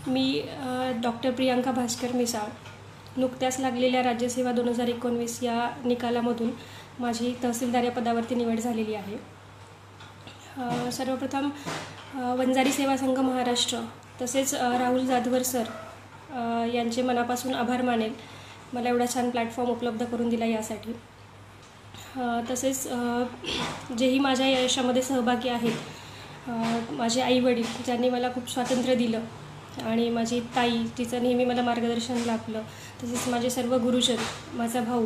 मी doctor Priyanka Bhaskar Misal नुकत्याच लागलेल्या राज्यसेवा 2019 या निकालामधून माझी तहसीलदार या पदावरती निवड झालेली आहे। सर्वप्रथम वंजारी सेवा संघ महाराष्ट्र तसेच राहुल जाधवर सर यांचे मनापासून आभार मानेल मला एवढा छान प्लॅटफॉर्म उपलब्ध करून दिला यासाठी। तसेच जेही माझ्या यशामध्ये सहभागी आहेत, माझे आईवडील ज्यांनी मला खूप स्वातंत्र्य दिलं आणि माझी ताई तिचं नेहमी मला मार्गदर्शन लाभलं, तसेच माझे सर्व गुरुजन, माझा भाऊ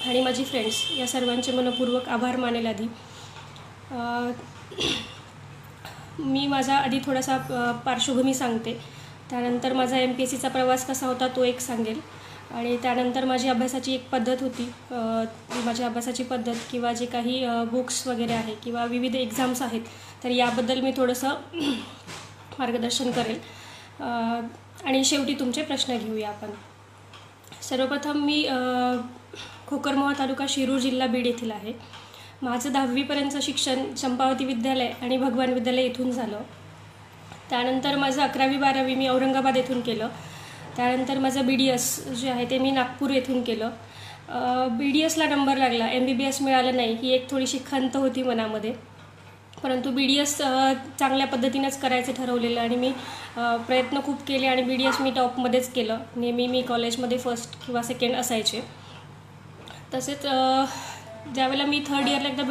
आणि माझी फ्रेंड्स या सर्वांचे मनपूर्वक आभार मानेल। आधी मी माझा आधी थोडासा पार्श्वभूमी सांगते, त्यानंतर माझा MPSCचा प्रवास कसा होता तो एक सांगेल आणि त्यानंतर माझी अभ्यासाची एक पद्धत होती, माझी अभ्यासाची पद्धत किंवा जे काही बुक्स वगैरे आहे किंवा विविध एक्झाम्स आहेत तर याबद्दल मी थोडंसं मार्गदर्शन करेल आणि शेवटी तुमचे प्रश्न घेऊया आपण। सर्वप्रथम मी खोकरमोहा तालुका शिरूर जिल्हा बीड येथील आहे। माझं 10वीपर्यंतचं शिक्षण चंपावती विद्यालय आणि भगवान विद्यालय येथून झालं। त्यानंतर माझं 11वी-12वी मी औरंगाबाद येथून केलं। त्यानंतर माझं BDS जे आहे ते मी नागपूर येथून केलं। BDSला नंबर लागला, MBBS मिळालं नाही, ही एक थोडीशी खंत होती मनामध्ये, परंतु BDS चांगल्या पद्धतीनेच करायचं ठरवलेलं आणि मी प्रयत्न खूप केले आणि BDS मी टॉपमध्येच केलं। नेहमी मी कॉलेजमध्ये फर्स्ट किंवा सेकंड असायचे। तसेच ज्यावेळेला मी 3rd इयरला एकदा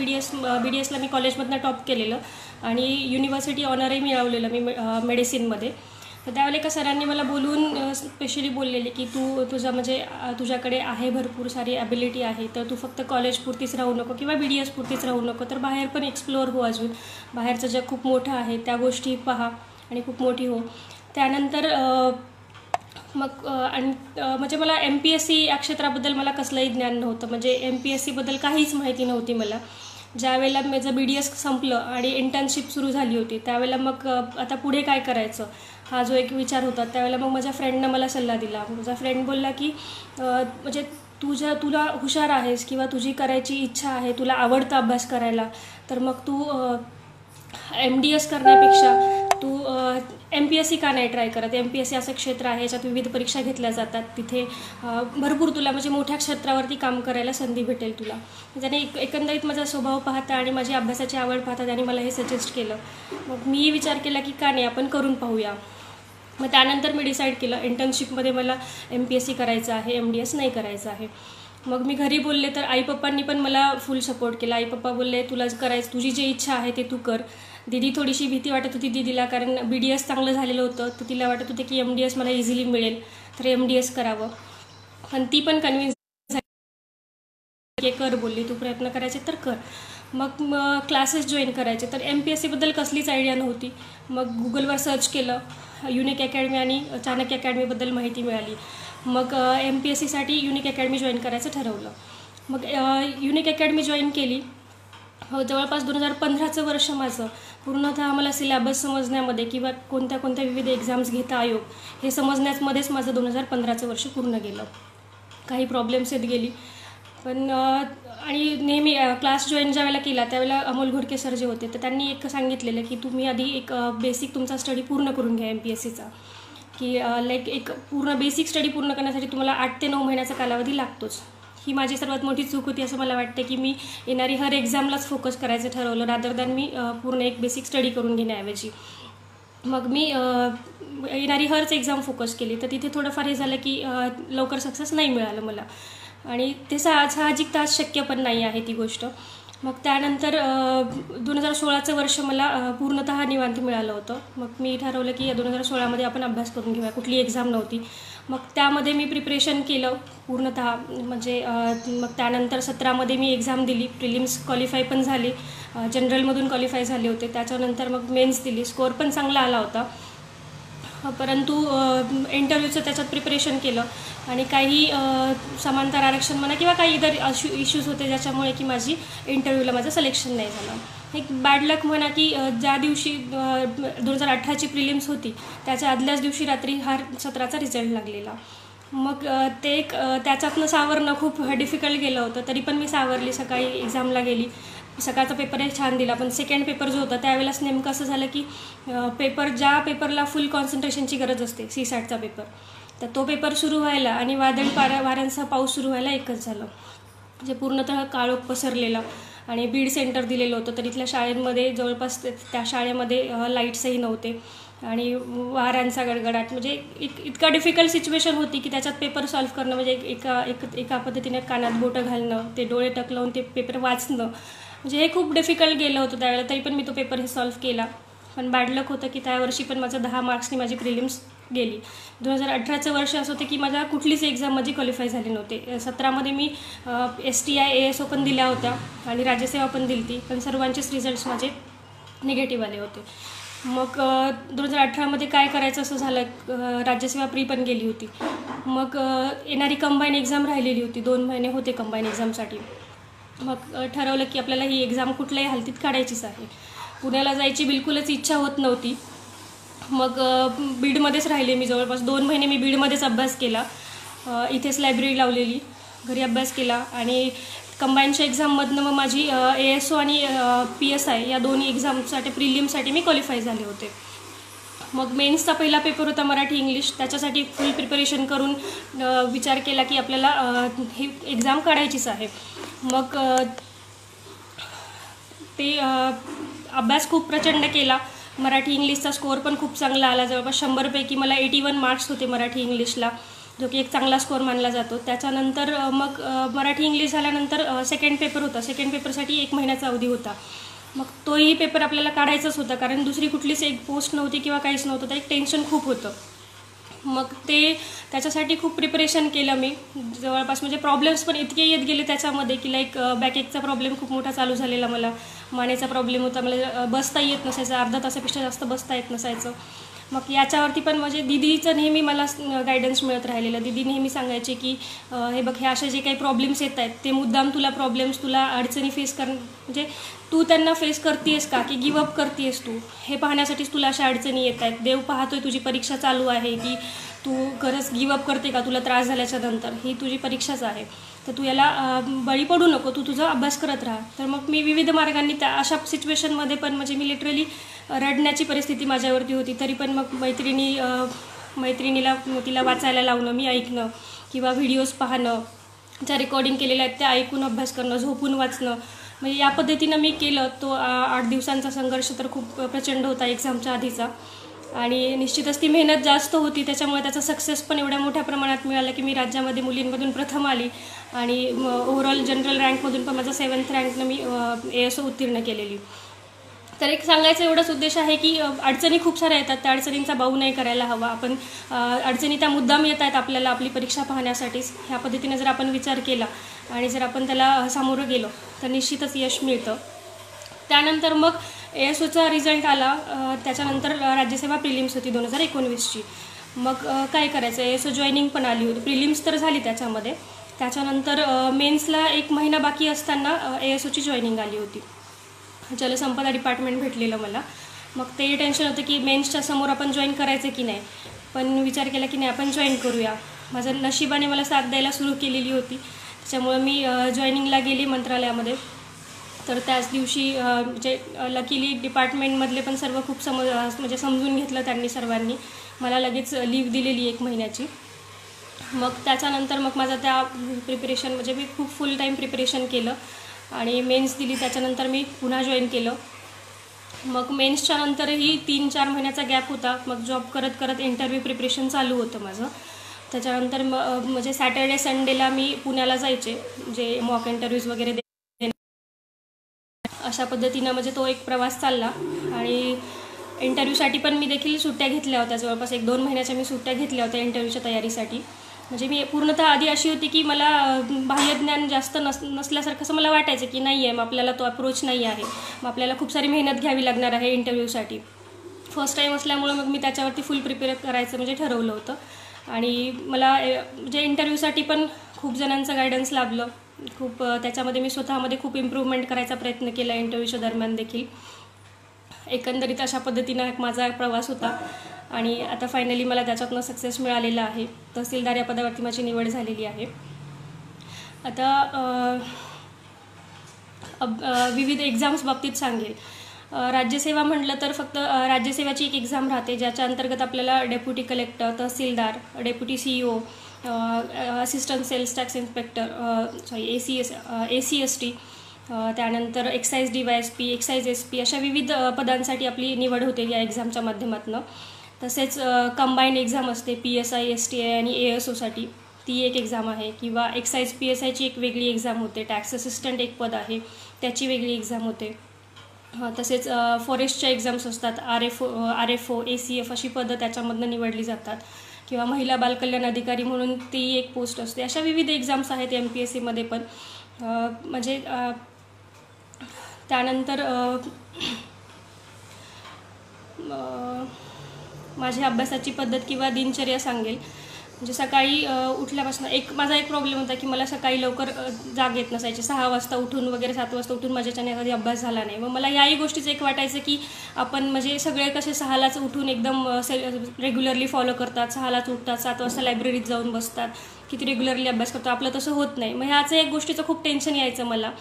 BDSला मी कॉलेजमधनं टॉप केलेलं आणि युनिव्हर्सिटी ऑनरही मिळवलेलं मी मेडिसिनमध्ये। तर त्यावेळेला एका सरांनी मला बोलून स्पेशली बोललेले की तुझ्याकडे आहे भरपूर सारी ॲबिलिटी आहे, तर तू फक्त कॉलेजपुरतीच राहू नको किंवा BDS पुरतीच राहू नको, तर बाहेर पण एक्सप्लोअर हो, अजून बाहेरचं जग खूप मोठं आहे, त्या गोष्टी पहा आणि खूप मोठी हो। त्यानंतर मग म्हणजे मला MPSC या क्षेत्राबद्दल मला कसलंही ज्ञान नव्हतं, म्हणजे MPSCबद्दल काहीच माहिती नव्हती मला। ज्यावेळेला माझं BDS संपलं आणि इंटर्नशिप सुरू झाली होती त्यावेळेला मग आता पुढे काय करायचं हा जो एक विचार होता, त्यावेळेला मग माझ्या फ्रेंडनं मला सल्ला दिला। माझा फ्रेंड बोलला की म्हणजे तुला हुशार आहेस किंवा तुझी करायची इच्छा आहे, तुला आवडतं अभ्यास करायला, तर मग तू MDS करण्यापेक्षा तू MPSC का नाही ट्राय करत। MPSC असं क्षेत्र आहे याच्यात विविध परीक्षा घेतल्या जातात, तिथे भरपूर तुला म्हणजे मोठ्या क्षेत्रावरती काम करायला संधी भेटेल तुला। त्याने एकंदरीत माझा स्वभाव पाहता आणि माझी अभ्यासाची आवड पाहता त्याने मला हे सजेस्ट केलं। मग मी विचार केला की का नाही आपण करून पाहूया। मग त्यानंतर मी डिसाईड केलं इंटर्नशिपमध्ये मला MPSC करायचं आहे, MDS नाही करायचं आहे। मग मी घरी बोलले तर आई पप्पांनी पण मला फुल सपोर्ट केला। आई पप्पा बोलले तुला करायचं, तुझी जी इच्छा आहे ते तू कर। दीदी थोडीशी भीती वाटत होती दीदीला, कारण BDS चांगलं झालेलं होतं, तर तिला वाटत होते की MDS मला इझिली मिळेल तर MDS करावं, पण ती पण कन्व्हिन्स झाली की कर, बोलली तू प्रयत्न करायचे तर कर। मग क्लासेस जॉईन करायचे, तर MPSCबद्दल कसलीच आयडिया नव्हती। मग गुगलवर सर्च केलं, युनिक अकॅडमी आणि चाणक्य अकॅडमीबद्दल माहिती मिळाली। मग MPSCसाठी युनिक अकॅडमी जॉईन करायचं ठरवलं। मग युनिक अकॅडमी जॉईन केली। जवळपास 2015चं वर्ष माझं पूर्णतः मला सिलेबस समजण्यामध्ये किंवा कोणत्या विविध एक्झाम्स घेता आयोग हे समजण्यामध्येच माझं 2015चं वर्ष पूर्ण गेलं। काही प्रॉब्लेम्स येत गेली, पण आणि नेहमी क्लास जॉईन ज्यावेळेला केला त्यावेळेला अमोल घोडके सर जे होते तर त्यांनी एक सांगितलेलं की तुम्ही आधी एक बेसिक तुमचा स्टडी पूर्ण करून घ्या MPSCचा, की लाईक एक पूर्ण बेसिक स्टडी पूर्ण करण्यासाठी तुम्हाला 8 ते 9 महिन्याचा कालावधी लागतोच। ही माझी सर्वात मोठी चूक होती असं मला वाटते की मी येणारी हर एक्झामलाच फोकस करायचं ठरवलं रादर दॅन मी पूर्ण एक बेसिक स्टडी करून घेण्याऐवजी। मग मी येणारी हरच एक्झाम फोकस केली, तर तिथे थोडंफार हे झालं की लवकर सक्सेस नाही मिळालं मला आणि ते साहजिकतः आज शक्य पण नाही आहे ती गोष्ट। मग त्यानंतर 2016चं वर्ष मला पूर्णतः निवांत मिळालं होतं। मग मी ठरवलं की 2016मध्ये आपण अभ्यास करून घेऊया, कुठली एक्झाम नव्हती। मग त्यामध्ये मी प्रिपरेशन केलं पूर्णतः, म्हणजे मग त्यानंतर 17मध्ये मी एक्झाम दिली, प्रिलिम्स क्वालिफाय पण झाली, जनरलमधून क्वालिफाय झाले होते। त्याच्यानंतर मग मेन्स दिली, स्कोअर पण चांगला आला होता, परंतु इंटरव्ह्यूचं त्याच्यात प्रिपरेशन केलं आणि काही समांतर आरक्षण म्हणा किंवा काही इतर इश्यूज होते ज्याच्यामुळे की माझी इंटरव्ह्यूला माझं सिलेक्शन नाही झालं। एक बॅड लक म्हणा की ज्या दिवशी 2018ची प्रिलिम्स होती त्याच्या आदल्याच दिवशी रात्री हा 17चा रिझल्ट लागलेला। मग ते एक त्याच्यातनं सावरणं खूप डिफिकल्ट गेलं होतं, तरी पण मी सावरली, सकाळी एक्झामला गेली, सकाळचा पेपरही छान दिला, पण सेकंड पेपर जो होता त्यावेळेलाच नेमकं असं झालं की ज्या पेपरला फुल कॉन्सन्ट्रेशनची गरज असते, CSATचा पेपर, तर तो पेपर सुरू व्हायला आणि वाऱ्यांसह पाऊस सुरू व्हायला एकच झालं. म्हणजे पूर्णतः काळोख पसरलेला. आणि बीड सेंटर दिलेलं होतं, तर इथल्या शाळेमध्ये जवळपास त्या शाळेमध्ये लाईट्सही नव्हते आणि वाऱ्यांचा गडगडाट. म्हणजे इतका डिफिकल्ट सिच्युएशन होती की त्याच्यात पेपर सॉल्व्ह करणं म्हणजे एका पद्धतीने कानात बोटं घालणं, ते डोळे टकलावून ते पेपर वाचणं, म्हणजे हे खूप डिफिकल्ट गेलं होतं त्यावेळेला. तरी पण मी तो पेपर हे सॉल्व्ह केला. पण बॅड लक होतं की त्यावर्षी पण माझं 10 मार्क्सनी माझी प्रिलिम्स गेली. 2018चं वर्ष असं होतं की माझ्या कुठलीच एक्झाम माझी क्वालिफाय झाली नव्हते. 17मध्ये मी STI ASO पण दिल्या होत्या आणि राज्यसेवा पण दिली होती, पण सर्वांचेच रिझल्ट्स माझे निगेटिव्ह आले होते. मग 2018मध्ये काय करायचं असं झालं, राज्यसेवा प्री पण गेली होती. मग येणारी कंबाईन एक्झाम राहिलेली होती, 2 महिने होते कंबाईन एक्झामसाठी. मग ठरवलं की आपल्याला ही एक्झाम कुठल्याही हालतीत काढायचीच आहे. पुण्याला जायची बिलकुलच इच्छा होत नव्हती. मग बीडमध्येच राहिले मी जवळपास 2 महिने. मी बीडमध्येच अभ्यास केला, इथेच लायब्ररी लावलेली, घरी अभ्यास केला आणि कंबाईनच्या एक्झाममधनं मग माझी ASO आणि PSI या दोन्ही एक्झामसाठी प्रिलिमसाठी मी क्वालिफाय झाले होते. मग मेन्सचा पहिला पेपर होता मराठी इंग्लिश. त्याच्यासाठी फुल प्रिपरेशन करून विचार केला की आपल्याला ही एक्झाम काढायचीच आहे. मग ते अभ्यास खूप प्रचंड केला. मराठी इंग्लिशचा स्कोअर पण खूप चांगला आला. जवळपास 100पैकी मला 81 मार्क्स होते मराठी इंग्लिशला, जो की एक चांगला स्कोअर मानला जातो. त्याच्यानंतर मग मराठी इंग्लिश झाल्यानंतर सेकंड पेपर होता. सेकंड पेपरसाठी 1 महिन्याचा अवधी होता. मग तोही पेपर आपल्याला काढायचाच होता, कारण दुसरी कुठलीच एक पोस्ट नव्हती किंवा काहीच नव्हतं, तर एक टेन्शन खूप होतं. मग त्याच्यासाठी खूप प्रिपरेशन केलं मी जवळपास. म्हणजे प्रॉब्लेम्स पण इतके येत गेले त्याच्यामध्ये की लाईक बॅकएकचा प्रॉब्लेम खूप मोठा चालू झालेला, मला मानेचा प्रॉब्लेम होता, मला बसता येत नसायचं, अर्धा तासापेक्षा जास्त बसता येत नसायचं. मग याच्यावरती पण म्हणजे दीदीचं नेहमी मला गायडन्स मिळत राहिलेलं. दीदी नेहमी सांगायचे की हे बघ, हे असे जे काही प्रॉब्लेम्स येत आहेत ते मुद्दाम तुला अडचणी फेस म्हणजे तू त्यांना फेस करतेस का की गिवअप करतेस तू, हे पाहण्यासाठीच तुला अशा अडचणी येत आहेत. देव पाहतोय तुझी परीक्षा चालू आहे की तू खरंच गिवअप करते का, तुला त्रास झाल्याच्या नंतर, ही तुझी परीक्षाच आहे, तर तू याला बळी पडू नको, तू तुझा अभ्यास करत राहा. तर मग मी विविध मार्गांनी अशा सिच्युएशनमध्ये पण म्हणजे मी लिटरली रडण्याची परिस्थिती माझ्यावरती होती. तरी पण मग मैत्रिणीला तिला वाचायला लावणं, मी ऐकणं किंवा व्हिडिओज पाहणं, ज्या रेकॉर्डिंग केलेल्या आहेत त्या ऐकून अभ्यास करणं, झोपून वाचणं, म्हणजे या पद्धतीनं मी केलं. तो 8 दिवसांचा संघर्ष तर खूप प्रचंड होता एक्झामच्या आधीचा. आणि निश्चितच ती मेहनत जास्त होती, त्याच्यामुळे त्याचा सक्सेस पण एवढ्या मोठ्या प्रमाणात मिळाला की मी राज्यामध्ये मुलींमधून प्रथम आली आणि ओव्हरऑल जनरल रँकमधून पण माझा 7th रँकनं मी ASO उत्तीर्ण केलेली. तर एक सांगायचं एवढाच उद्देश आहे की अडचणी खूप साऱ्या येतात, त्या अडचणींचा बाऊ नाही करायला हवा आपण. अडचणी त्या मुद्दाम येत आहेत आपल्याला आपली परीक्षा पाहण्यासाठीच. ह्या पद्धतीने जर आपण विचार केला आणि जर आपण त्याला सामोरं गेलो तर निश्चितच यश मिळतं. त्यानंतर मग ASOचा रिझल्ट आला. त्याच्यानंतर राज्यसेवा प्रिलिम्स होती 2019ची. मग काय करायचं, ASO जॉईनिंग पण आली होती. प्रिलिम्स तर झाली त्याच्यामध्ये. त्याच्यानंतर मेन्सला 1 महिना बाकी असताना ASOची जॉईनिंग आली होती. जलसंपदा डिपार्टमेंट भेटलेलं मला. मग ते टेन्शन होतं की मेन्सच्या समोर आपण जॉईन करायचं की नाही, पण विचार केला की नाही, आपण जॉईन करूया. माझं नशिबाने मला साथ द्यायला सुरू केलेली होती, त्याच्यामुळं मी जॉईनिंगला गेली मंत्रालयामध्ये. तर त्याच दिवशी म्हणजे लकीली डिपार्टमेंटमधले पण सर्व खूप समजून घेतलं त्यांनी सर्वांनी. मला लगेच लीव दिलेली 1 महिन्याची. मग त्याच्यानंतर मग माझं त्या प्रिपरेशन म्हणजे मी खूप फुल टाईम प्रिपरेशन केलं आणि मेन्स दिली. त्याच्यानंतर मी पुन्हा जॉईन केलं. मग मेन्सच्या नंतरही 3-4 महिन्याचा गॅप होता. मग जॉब करत करत इंटरव्ह्यू प्रिपरेशन चालू होतं माझं. त्याच्यानंतर म्हणजे सॅटर्डे संडेला मी पुण्याला जायचे, जे मॉक इंटरव्ह्यूज वगैरे अशा पद्धतीनं म्हणजे तो एक प्रवास चालला. आणि इंटरव्ह्यूसाठी पण मी देखील सुट्ट्या घेतल्या होत्या. जवळपास 1-2 महिन्याच्या मी सुट्ट्या घेतल्या होत्या इंटरव्ह्यूच्या तयारीसाठी. म्हणजे मी पूर्णतः आधी अशी होती की मला बाह्यज्ञान जास्त नसल्यासारखं असं मला वाटायचं की नाही आहे, मग आपल्याला तो अप्रोच नाही आहे, मग आपल्याला खूप सारी मेहनत घ्यावी लागणार आहे इंटरव्ह्यूसाठी. फर्स्ट टाईम असल्यामुळं मग मी त्याच्यावरती फुल प्रिपेअर करायचं म्हणजे ठरवलं होतं. आणि मला म्हणजे इंटरव्ह्यूसाठी पण खूप जणांचं गायडन्स लाभलं. खूप त्याच्यामध्ये मी स्वतःमध्ये खूप इम्प्रूव्हमेंट करायचा प्रयत्न केला इंटरव्ह्यूच्या दरम्यान देखील. एकंदरीत अशा पद्धतीनं माझा प्रवास होता आणि आता फायनली मला त्याच्यातनं सक्सेस मिळालेला आहे. तहसीलदार या पदावरती माझी निवड झालेली आहे. आता विविध एक्झाम्स बाबतीत सांगेल. राज्यसेवा म्हटलं तर फक्त राज्यसेवाची एक एक्झाम राहते, ज्याच्या अंतर्गत आपल्याला डेप्युटी कलेक्टर, तहसीलदार, deputy CEO, assistant sales tax inspector, ACST, त्यानंतर एक्साईज DYSP, एक्साईज SP अशा विविध पदांसाठी आपली निवड होते या एक्झामच्या माध्यमातून. तसेच कंबाईंड एक्झाम असते PSI, STI आणि ASOसाठी, ती एक एक्झाम आहे. किंवा एक्साईज PSIची एक वेगळी एक्झाम होते. टॅक्स असिस्टंट एक पद आहे, त्याची वेगळी एक्झाम होते. तसेच फॉरेस्टच्या एक्झाम्स असतात, RFO, ACF अशी पदं त्याच्यामधनं निवडली जातात. किंवा महिला बालकल्याण अधिकारी म्हणून ती एक पोस्ट असते. अशा विविध एक्झाम्स आहेत MPSCमध्ये पण. म्हणजे त्यानंतर माझ्या अभ्यासाची पद्धत किंवा दिनचर्या सांगेल. म्हणजे सकाळी उठल्यापासून माझा एक प्रॉब्लेम होता की मला सकाळी लवकर जाग येत नसायची. 6 वाजता उठून वगैरे 7 वाजता उठून माझ्याच्याने कधी अभ्यास झाला नाही. मग मला याही गोष्टीचं एक वाटायचं की आपण म्हणजे सगळे कसे 6लाच उठून एकदम रेग्युलरली फॉलो करतात, 6लाच उठतात, 7 वाजता लायब्ररीत जाऊन बसतात, किती रेग्युलरली अभ्यास करतो. आपलं तसं होत नाही. मग ह्याचं एक गोष्टीचं खूप टेन्शन यायचं मला.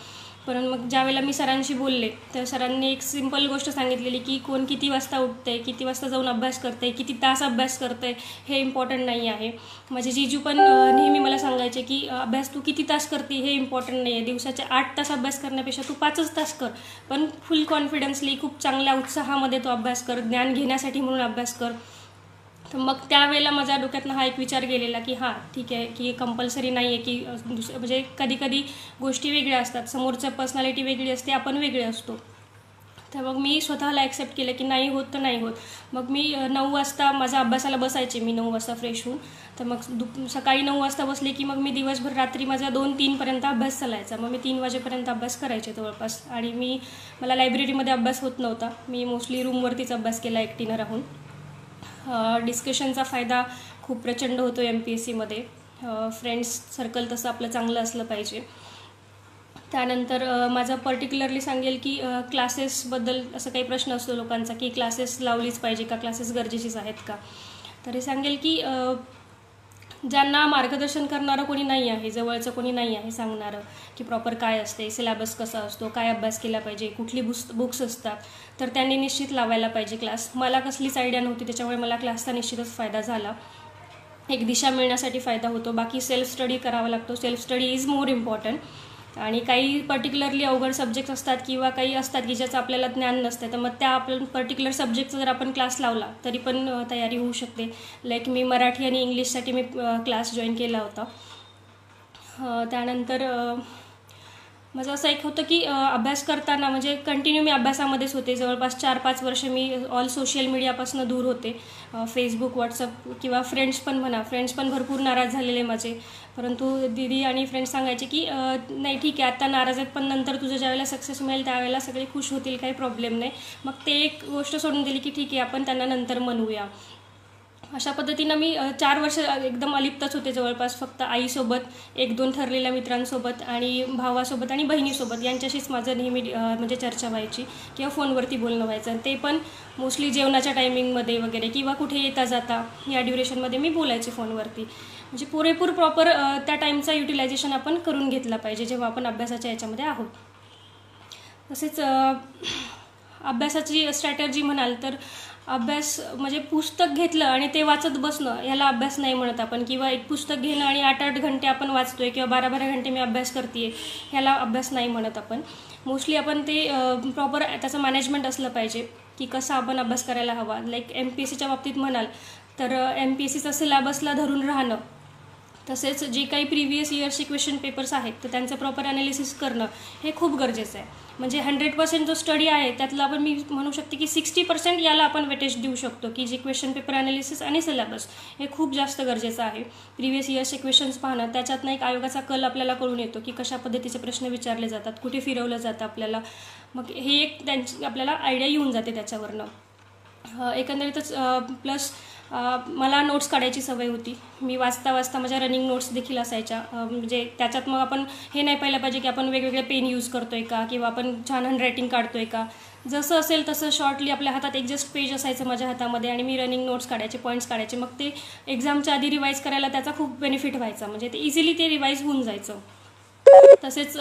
पण मग ज्यावेळेला मी सरांशी बोलले तर सरांनी एक सिंपल गोष्ट सांगितलेली की कोण किती वाजता उठतंय, किती वाजता जाऊन अभ्यास करतंय, किती तास अभ्यास करतंय हे इम्पॉर्टंट नाही आहे. माझे जीजू पण नेहमी मला सांगायचे की अभ्यास तू किती तास करते हे इम्पॉर्टंट नाही आहे. दिवसाचे 8 तास अभ्यास करण्यापेक्षा तू 5च तास कर, पण फुल कॉन्फिडन्सली खूप चांगल्या उत्साहामध्ये तो अभ्यास कर, ज्ञान घेण्यासाठी म्हणून अभ्यास कर. तर मग त्यावेळेला माझ्या डोक्यातनं हा एक विचार गेलेला की हां ठीक आहे की कंपल्सरी नाही आहे की म्हणजे कधी कधी गोष्टी वेगळ्या असतात, समोरचं पर्सनॅलिटी वेगळी असते, आपण वेगळे असतो. तर मग मी स्वतःला ॲक्सेप्ट केलं की नाही होत तर नाही होत. मग मी 9 वाजता माझ्या अभ्यासाला बसायचे. मी 9 वाजता फ्रेश होऊन, तर मग सकाळी 9 वाजता बसले की मग मी दिवसभर रात्री माझा 2-3 पर्यंत अभ्यास चालायचा. मग मी 3 वाजेपर्यंत अभ्यास करायचे जवळपास. आणि मला लायब्ररीमध्ये अभ्यास होत नव्हता. मी मोस्टली रूमवरतीच अभ्यास केला एकटीनं राहून. डिस्कशनचा फायदा खूप प्रचंड होतो MPSCमध्ये. फ्रेंड्स सर्कल तसं आपलं चांगलं असलं पाहिजे. त्यानंतर माझं पर्टिक्युलरली सांगेल की क्लासेसबद्दल असं काही प्रश्न असतो लोकांचा की क्लासेस लावलीच पाहिजे का, क्लासेस गरजेचीच आहेत का. तर हे सांगेल की ज्यांना मार्गदर्शन करणारं कोणी नाही आहे, जवळचं कोणी नाही आहे सांगणारं की प्रॉपर काय असते, सिलेबस कसा असतो, काय अभ्यास केला पाहिजे, कुठली बुक्स असतात, तर त्यांनी निश्चित लावायला पाहिजे क्लास. मला कसलीच आयडिया नव्हती, त्याच्यामुळे मला क्लासचा निश्चितच फायदा झाला. एक दिशा मिळण्यासाठी फायदा होतो. बाकी सेल्फ स्टडी करावा लागतो. Self study is more important. आणि काही पर्टिक्युलरली अवघड सब्जेक्ट असतात किंवा काही असतात की ज्याचं आपल्याला ज्ञान नसते, तर मग त्या आपण पर्टिक्युलर सब्जेक्टचा जर आपण क्लास लावला तरी पण तयारी होऊ शकते. लाईक मी मराठी आणि इंग्लिशसाठी मी क्लास जॉईन केला होता. त्यानंतर माझं असं एक होतं की अभ्यास करताना म्हणजे कंटिन्यू मी अभ्यासामध्येच होते. जवळपास 4-5 वर्ष मी ऑल सोशल मीडियापासून दूर होते. फेसबुक, व्हॉट्सअप किंवा फ्रेंड्स पण म्हणा, फ्रेंड्स पण भरपूर नाराज झालेले माझे. परंतु दीदी आणि फ्रेंड्स सांगायचे की नाही ठीक आहे आता नाराज आहेत, पण नंतर तुझं ज्यावेळेला सक्सेस मिळेल त्यावेळेला सगळे खुश होतील, काही प्रॉब्लेम नाही. मग ते एक गोष्ट सोडून दिली की ठीक आहे आपण त्यांना नंतर म्हणूया. अशा पद्धतीनं मी 4 वर्ष एकदम अलिप्तच होते जवळपास. फक्त आईसोबत, 1-2 ठरलेल्या मित्रांसोबत आणि भावासोबत आणि बहिणीसोबत यांच्याशीच माझं नेहमी म्हणजे चर्चा व्हायची किंवा फोनवरती बोलणं व्हायचं. ते पण मोस्टली जेवणाच्या टायमिंगमध्ये वगैरे किंवा कुठे येता जाता या ड्युरेशनमध्ये मी बोलायचे फोनवरती. म्हणजे पुरेपूर प्रॉपर त्या टाईमचा युटिलायझेशन आपण करून घेतला पाहिजे जेव्हा आपण अभ्यासाच्या याच्यामध्ये आहोत. तसेच अभ्यासाची स्ट्रॅटर्जी म्हणाल तर अभ्यास म्हणजे पुस्तक घेतलं आणि ते वाचत बसणं याला अभ्यास नाही म्हणत आपण. किंवा एक पुस्तक घेणं आणि 8-8 घंटे आपण वाचतोय किंवा 12-12 घंटे मी अभ्यास करते ह्याला अभ्यास नाही म्हणत आपण. मोस्टली आपण ते प्रॉपर त्याचं मॅनेजमेंट असलं पाहिजे की कसा आपण अभ्यास करायला हवा. लाईक MPSCच्या बाबतीत म्हणाल तर MPSCचा सिलेबसला धरून राहणं, तसेच जे काही प्रिव्हियस इयर्सचे क्वेश्चन पेपर्स आहेत तर त्यांचं प्रॉपर ॲनालिसिस करणं हे खूप गरजेचं आहे. म्हणजे 100% जो स्टडी आहे त्यातला आपण मी म्हणू शकते की 60% याला आपण वेटेज देऊ शकतो की जे क्वेश्चन पेपर ॲनालिसिस आणि सिलेबस हे खूप जास्त गरजेचं आहे. प्रिव्हियस इयर्सचे क्वेश्चन्स पाहणं, त्याच्यातनं एक आयोगाचा कल आपल्याला कळून येतो की कशा पद्धतीचे प्रश्न विचारले जातात, कुठे फिरवलं जातं आपल्याला. मग हे एक त्यांची आपल्याला आयडिया येऊन जाते त्याच्यावरनं. एकंदरीतच प्लस मला नोट्स काढायची सवय होती. मी वाचता माझ्या रनिंग नोट्स देखील असायच्या. म्हणजे त्याच्यात मग आपण हे नाही पाहिलं पाहिजे की आपण वेगवेगळे पेन यूज करतोय का किंवा आपण छान हँडरायटिंग काढतोय का. जसं असेल तसं शॉर्टली आपल्या हातात एक जस्ट पेज असायचं माझ्या हातामध्ये आणि मी रनिंग नोट्स काढायचे, पॉईंट्स काढायचे. मग ते एक्झामच्या आधी रिवाईज करायला त्याचा खूप बेनिफिट व्हायचा. म्हणजे ते इझिली ते रिवाईज होऊन जायचं. तसेच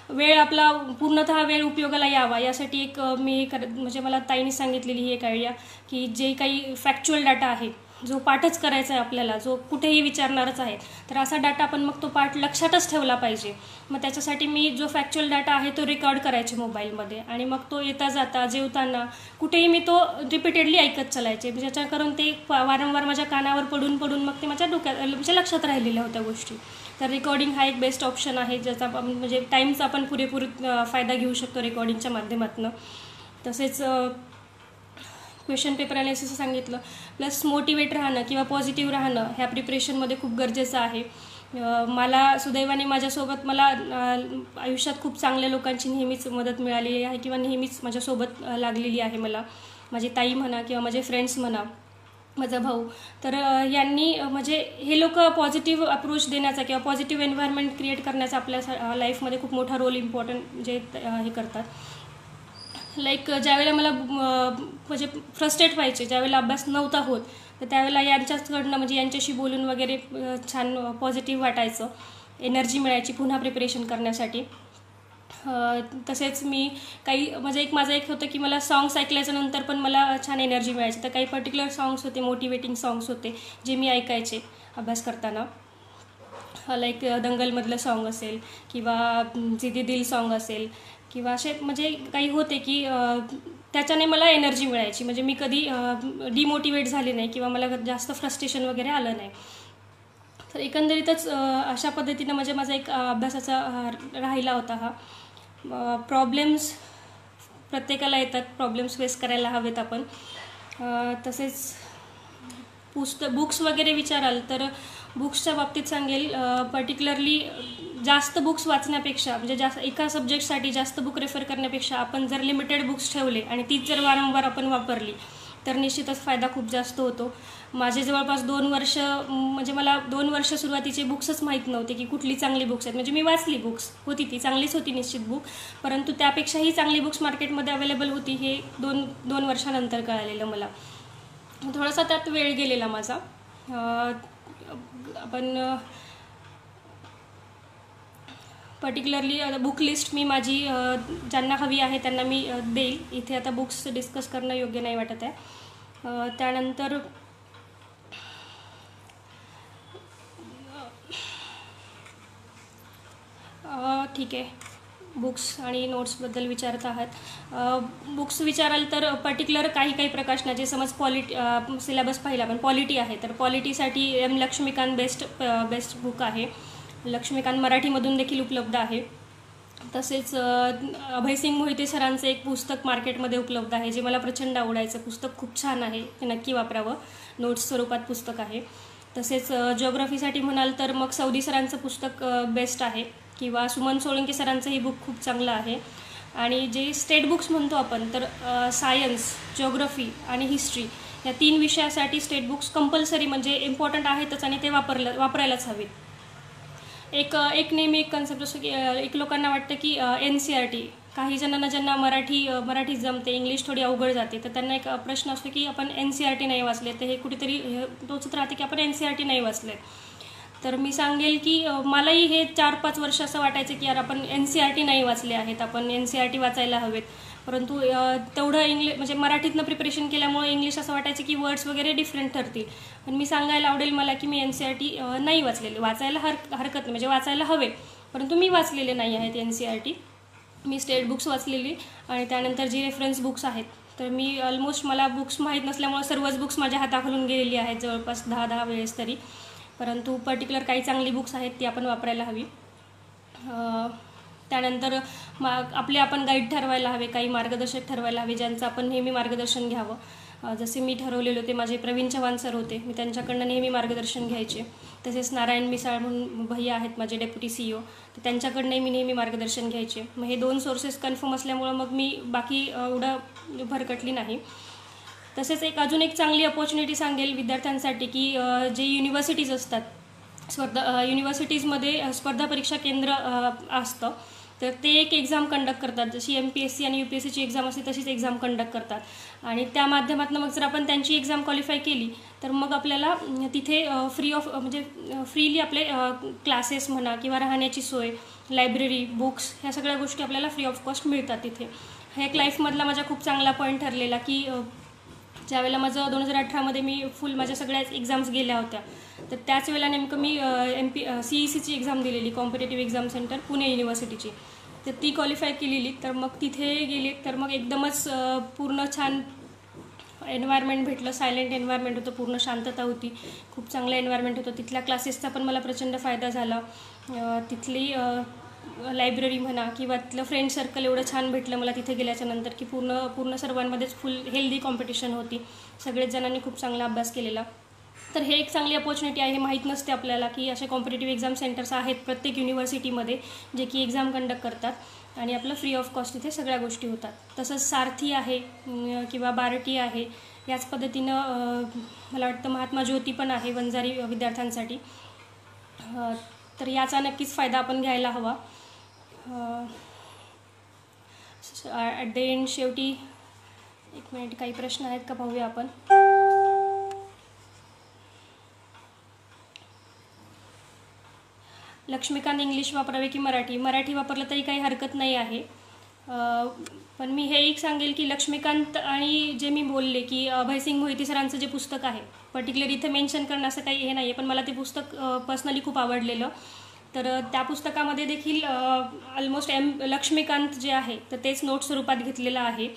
वेळ आपला पूर्णतः वेळ उपयोगाला यावा यासाठी एक मी म्हणजे मला ताईने सांगितलेली ही एक आयडिया की जे काही फॅक्च्युअल डाटा आहे, जो पाठच करायचा आहे आपल्याला, जो कुठेही विचारणारच आहे, तर असा डाटा आपण मग तो पाठ लक्षातच ठेवला पाहिजे. मग त्याच्यासाठी मी जो फॅक्च्युअल डाटा आहे तो रेकॉर्ड करायचे मोबाईलमध्ये आणि मग तो येता जाता जेवताना कुठेही मी तो रिपीटेडली ऐकत चालायचे, ज्याच्याकरून ते वारंवार माझ्या कानावर पडून मग ते माझ्या म्हणजे लक्षात राहिलेल्या होत्या गोष्टी. तर रेकॉर्डिंग हा एक बेस्ट ऑप्शन आहे, ज्याचा म्हणजे टाईमचा आपण पुरेपूर फायदा घेऊ शकतो रेकॉर्डिंगच्या माध्यमातून. तसेच क्वेश्चन पेपर ॲनालिसिस सांगितलं, प्लस मोटिवेट राहणं किंवा पॉझिटिव्ह राहणं ह्या प्रिपरेशनमध्ये खूप गरजेचं आहे. मला सुदैवाने माझ्यासोबत मला आयुष्यात खूप चांगल्या लोकांची नेहमीच मदत मिळालेली आहे किंवा नेहमीच माझ्यासोबत लागलेली आहे. मला माझी ताई म्हणा किंवा माझे फ्रेंड्स म्हणा, माझा भाऊ, तर यांनी म्हणजे हे लोक पॉझिटिव्ह अप्रोच देण्याचा किंवा पॉझिटिव्ह एन्व्हायरमेंट क्रिएट करण्याचा आपल्या लाईफमध्ये खूप मोठा रोल इम्पॉर्टंट म्हणजे हे करतात. लाईक ज्यावेळेला मला म्हणजे फ्रस्ट्रेट व्हायचे, ज्यावेळेला अभ्यास नव्हता होत, तर त्यावेळेला यांच्याकडनं म्हणजे यांच्याशी बोलून वगैरे छान पॉझिटिव्ह वाटायचं, एनर्जी मिळायची पुन्हा प्रिपरेशन करण्यासाठी. तसेच मी काही माझं एक होतं की मला सॉंग्स ऐकल्याच्यानंतर पण मला छान एनर्जी मिळायची. तर काही पर्टिक्युलर सॉंग्स होते, मोटिवेटिंग सॉंग्स होते जे मी ऐकायचे अभ्यास करताना. लाईक दंगलमधलं सॉन्ग असेल किंवा जिदी दिल सॉन्ग असेल किंवा असे म्हणजे काही होते की त्याच्याने मला एनर्जी मिळायची, म्हणजे मी कधी डिमोटिवेट झाले नाही किंवा मला जास्त फ्रस्ट्रेशन वगैरे आलं नाही. तर एकंदरीतच अशा पद्धतीनं म्हणजे माझा एक अभ्यासाचा राहिला होता हा. प्रॉब्लेम्स प्रत्येकाला येतात, प्रॉब्लेम्स फेस करायला हवेत आपण. तसेच बुक्स वगैरे विचाराल तर बुक्सच्या बाबतीत सांगेल, पर्टिक्युलरली जास्त बुक्स वाचण्यापेक्षा म्हणजे जास्त एका सब्जेक्टसाठी जास्त बुक रेफर करण्यापेक्षा आपण जर लिमिटेड बुक्स ठेवले आणि तीच जर वारंवार आपण वापरली तर निश्चितच फायदा खूप जास्त होतो. माझे जवळपास 2 वर्ष म्हणजे मला 2 वर्ष सुरुवातीचे बुक्सच माहीत नव्हते की कुठली चांगली बुक्स आहेत. म्हणजे मी वाचली, बुक्स होती ती चांगलीच होती निश्चित बुक, परंतु त्यापेक्षाही चांगली बुक्स मार्केटमध्ये अवेलेबल होती हे 2 वर्षानंतर कळालेलं मला. थोडासा त्यात वेळ गेलेला माझा. आपण पर्टिक्युलरली बुक लिस्ट मी माझी ज्यांना हवी आहे त्यांना मी देईल. इथे आता बुक्स डिस्कस करणं योग्य नाही वाटत आहे. त्यानंतर ठीक आहे, बुक्स आणि नोट्सबद्दल विचारत आहात. बुक्स विचाराल तर पर्टिक्युलर काही प्रकाशनाचे समज सिलेबस पाहिला पण पॉलिटी आहे तर पॉलिटीसाठी एम लक्ष्मीकांत बेस्ट बुक आहे. लक्ष्मीकांत मराठीमधून देखील उपलब्ध आहे. तसेच अभयसिंग मोहिते सरांचं एक पुस्तक मार्केटमध्ये उपलब्ध आहे जे मला प्रचंड आवडायचं. पुस्तक खूप छान आहे, ते नक्की वापरावं. नोट्स स्वरूपात पुस्तक आहे. तसेच जिओग्राफीसाठी म्हणाल तर मग सौदी सरांचं पुस्तक बेस्ट आहे किंवा सुमन सोळंकी सरांचं ही बुक खूप चांगलं आहे. आणि जे स्टेट बुक्स म्हणतो आपण तर सायन्स, जिओग्राफी आणि हिस्ट्री या 3 विषयासाठी स्टेट बुक्स कंपल्सरी म्हणजे इम्पॉर्टंट आहेतच आणि ते वापरायलाच हवेत. एक नेहमी एक कन्सेप्ट असतो की एक लोकांना वाटतं की NCERT, काही जणांना ज्यांना मराठी जमते, इंग्लिश थोडी अवघड जाते, तर त्यांना एक प्रश्न असतो की आपण NCERT नाही वाचले, तर हे कुठेतरी टोचत राहते की आपण NCERT नाही वाचले. तर मी सांगेल की मलाही हे 4-5 वर्ष असं वाटायचं की यार आपण NCERT नाही वाचले आहेत, आपण NCERT वाचायला हवेत, परंतु तेवढं म्हणजे मराठीतनं प्रिपरेशन केल्यामुळे इंग्लिश असं वाटायचं की वर्ड्स वगैरे डिफरंट ठरतील. पण मी सांगायला आवडेल मला की मी NCERT नाही वाचलेले. वाचायला हरकत नाही, म्हणजे वाचायला हवे, परंतु मी वाचलेले नाही आहेत NCERT. मी स्टेट बुक्स वाचलेली आणि त्यानंतर जी रेफरन्स बुक्स आहेत तर मी ऑलमोस्ट मला बुक्स माहीत नसल्यामुळे सर्वच बुक्स माझ्या हाताखालून गेलेली आहेत जवळपास 10 वेळेस तरी. परंतु पर्टिक्युलर काही चांगली बुक्स आहेत ती आपण वापरायला हवी. त्यानंतर आपले आपण गाईड ठरवायला हवे, काही मार्गदर्शक ठरवायला हवे ज्यांचं आपण नेहमी मार्गदर्शन घ्यावं. जसे मी ठरवलेले होते, माझे प्रवीण चव्हाण सर होते, मी त्यांच्याकडनं नेहमी मार्गदर्शन घ्यायचे. तसेच नारायण मिसाळ म्हणून भैया आहेत माझे डेप्युटी CEO, तर त्यांच्याकडनंही मी नेहमी मार्गदर्शन घ्यायचे. मग हे 2 सोर्सेस कन्फर्म असल्यामुळं मग मी बाकी एवढं भरकटली नाही. तसेच अजून एक चांगली अपॉर्च्युनिटी सांगेल विद्यार्थ्यांसाठी की जे युनिव्हर्सिटीज असतात, युनिव्हर्सिटीजमध्ये स्पर्धा परीक्षा केंद्र असतं. तर ते एक एक्झाम कंडक्ट करतात, जशी MPSC आणि UPSCची एक्झाम असते तशीच एक्झाम कंडक्ट करतात. आणि त्या माध्यमातून मग जर आपण त्यांची एक्झाम क्वालिफाय केली तर मग आपल्याला तिथे फ्री ऑफ म्हणजे फ्रीली आपले क्लासेस म्हणा किंवा राहण्याची सोय, लायब्ररी, बुक्स, ह्या सगळ्या गोष्टी आपल्याला फ्री ऑफ कॉस्ट मिळतात तिथे. हा एक लाईफमधला माझा खूप चांगला पॉईंट ठरलेला की ज्यावेळेला माझं 2018मध्ये मी फुल माझ्या सगळ्याच एक्झाम्स गेल्या होत्या, तर त्याच वेळेला नेमकं मी CECची एक्झाम दिलेली, कॉम्पिटेटिव्ह एक्झाम सेंटर पुणे युनिव्हर्सिटीची. तर ती क्वालिफाय केलेली. तर मग तिथे गेली तर मग एकदमच पूर्ण छान एन्व्हायरमेंट भेटलं. सायलेंट एन्व्हायरमेंट होतं, पूर्ण शांतता होती, खूप चांगलं एन्व्हायरमेंट होतं. तिथल्या क्लासेसचा पण मला प्रचंड फायदा झाला. तिथली लायब्ररी म्हणा किंवा तिथलं फ्रेंड सर्कल एवढं छान भेटलं मला तिथे गेल्याच्यानंतर की पूर्ण सर्वांमध्येच फुल हेल्दी कॉम्पिटिशन होती. सगळेच जणांनी खूप चांगला अभ्यास केलेला. तर हे एक चांगली अपॉर्च्युनिटी आहे. हे माहीत नसते आपल्याला की असे कॉम्पिटेटिव्ह एक्झाम सेंटर्स आहेत प्रत्येक युनिव्हर्सिटीमध्ये जे की एक्झाम कंडक्ट करतात आणि आपलं फ्री ऑफ कॉस्ट इथे सगळ्या गोष्टी होतात. तसंच सारथी आहे किंवा बार्टी आहे. याच पद्धतीनं मला वाटतं महात्मा ज्योती पण आहे वंजारी विद्यार्थ्यांसाठी. तर याचा नक्कीच फायदा आपण घ्यायला हवा. ॲट द एंड शेवटी एक मिनिट, काही प्रश्न आहेत का पाहूया आपण. लक्ष्मीकांत इंग्लिश वापरावे की मराठी? मराठी वापरलं तरी काही हरकत नाही आहे. पण मी हे एक सांगेल की लक्ष्मीकांत आणि जे मी बोलले की अभयसिंग मोहिते सरांचं जे पुस्तक आहे, पर्टिक्युलर इथे मेन्शन करणं असं काही हे नाही आहे, पण मला ते पुस्तक पर्सनली खूप आवडलेलं. तर त्या पुस्तकामध्ये देखील ऑलमोस्ट लक्ष्मीकांत जे आहे तर तेच नोट स्वरूपात घेतलेलं आहे.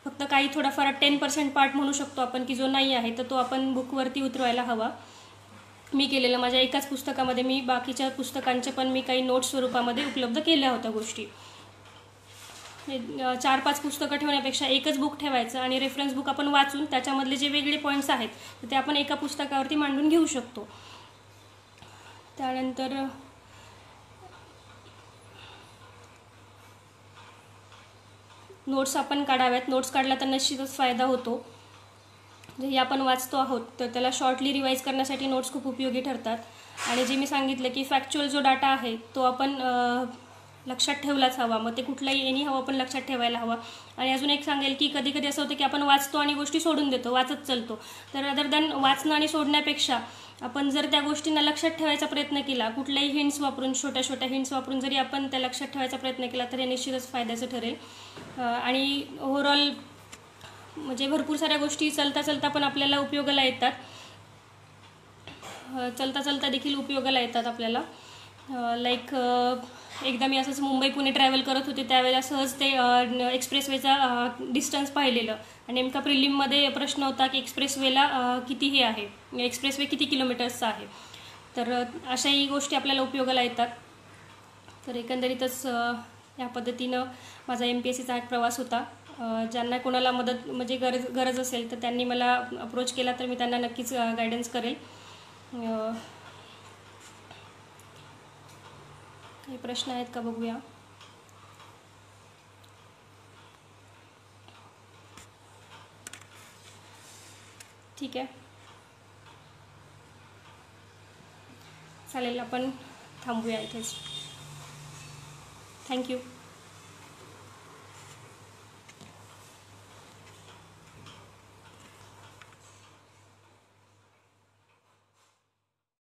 फक्त काही थोडाफार 10% पार्ट म्हणू शकतो आपण की जो नाही आहे, तर तो आपण बुकवरती उतरवायला हवा. मी केलेलं माझ्या एकाच पुस्तकामध्ये, मी बाकीच्या पुस्तकांच्या पण मी काही नोट्स स्वरूपामध्ये उपलब्ध केल्या होत्या गोष्टी. 4-5 पुस्तकं ठेवण्यापेक्षा एकच बुक ठेवायचं आणि रेफरन्स बुक आपण वाचून त्याच्यामधले जे वेगळे पॉईंट्स आहेत तर ते आपण एका पुस्तकावरती मांडून घेऊ शकतो. त्यानंतर नोट्स आपण काढाव्यात. नोट्स काढला तर निश्चितच फायदा होतो. जे आपण वाचतो आहोत तर त्याला शॉर्टली रिवाईज करण्यासाठी नोट्स खूप उपयोगी ठरतात. आणि जे मी सांगितलं की फॅक्च्युअल जो डाटा आहे तो आपण लक्षात ठेवलाच हवा. मग ते कुठलाही एनी हवा पण लक्षात ठेवायला हवा. आणि अजून एक सांगेल की कधी कधी असं होतं की आपण वाचतो आणि गोष्टी सोडून देतो, वाचत चालतो. तर अदर दॅन वाचणं आणि सोडण्यापेक्षा आपण जर त्या गोष्टींना लक्षात ठेवायचा प्रयत्न केला, कुठल्याही हिंट्स वापरून, छोट्या छोट्या हिंट्स वापरून जरी आपण त्या लक्षात ठेवायचा प्रयत्न केला तर हे निश्चितच फायद्याचं ठरेल. आणि ओव्हरऑल म्हणजे भरपूर साऱ्या गोष्टी चलता चलता पण आपल्याला उपयोगाला येतात. चलता चलता देखील उपयोगाला येतात आपल्याला. लाईक एकदा मी असंच मुंबई पुणे ट्रॅव्हल करत होते, त्यावेळेला सहज ते एक्सप्रेसवेचा डिस्टन्स पाहिलेलं आणि नेमका प्रिलिममध्ये प्रश्न होता की एक्सप्रेसवेला किती हे आहे, एक्सप्रेसवे किती किलोमीटर्सचा आहे. तर अशाही गोष्टी आपल्याला उपयोगाला येतात. तर एकंदरीतच या पद्धतीनं माझा MPSCचा एक प्रवास होता. ज्यांना कोणाला मदत म्हणजे गरज असेल तर त्यांनी मला अप्रोच केला तर मी त्यांना नक्कीच गायडन्स करेल. काही प्रश्न आहेत का बघूया. ठीक आहे, चालेल, आपण थांबूया इथेच. थँक्यू.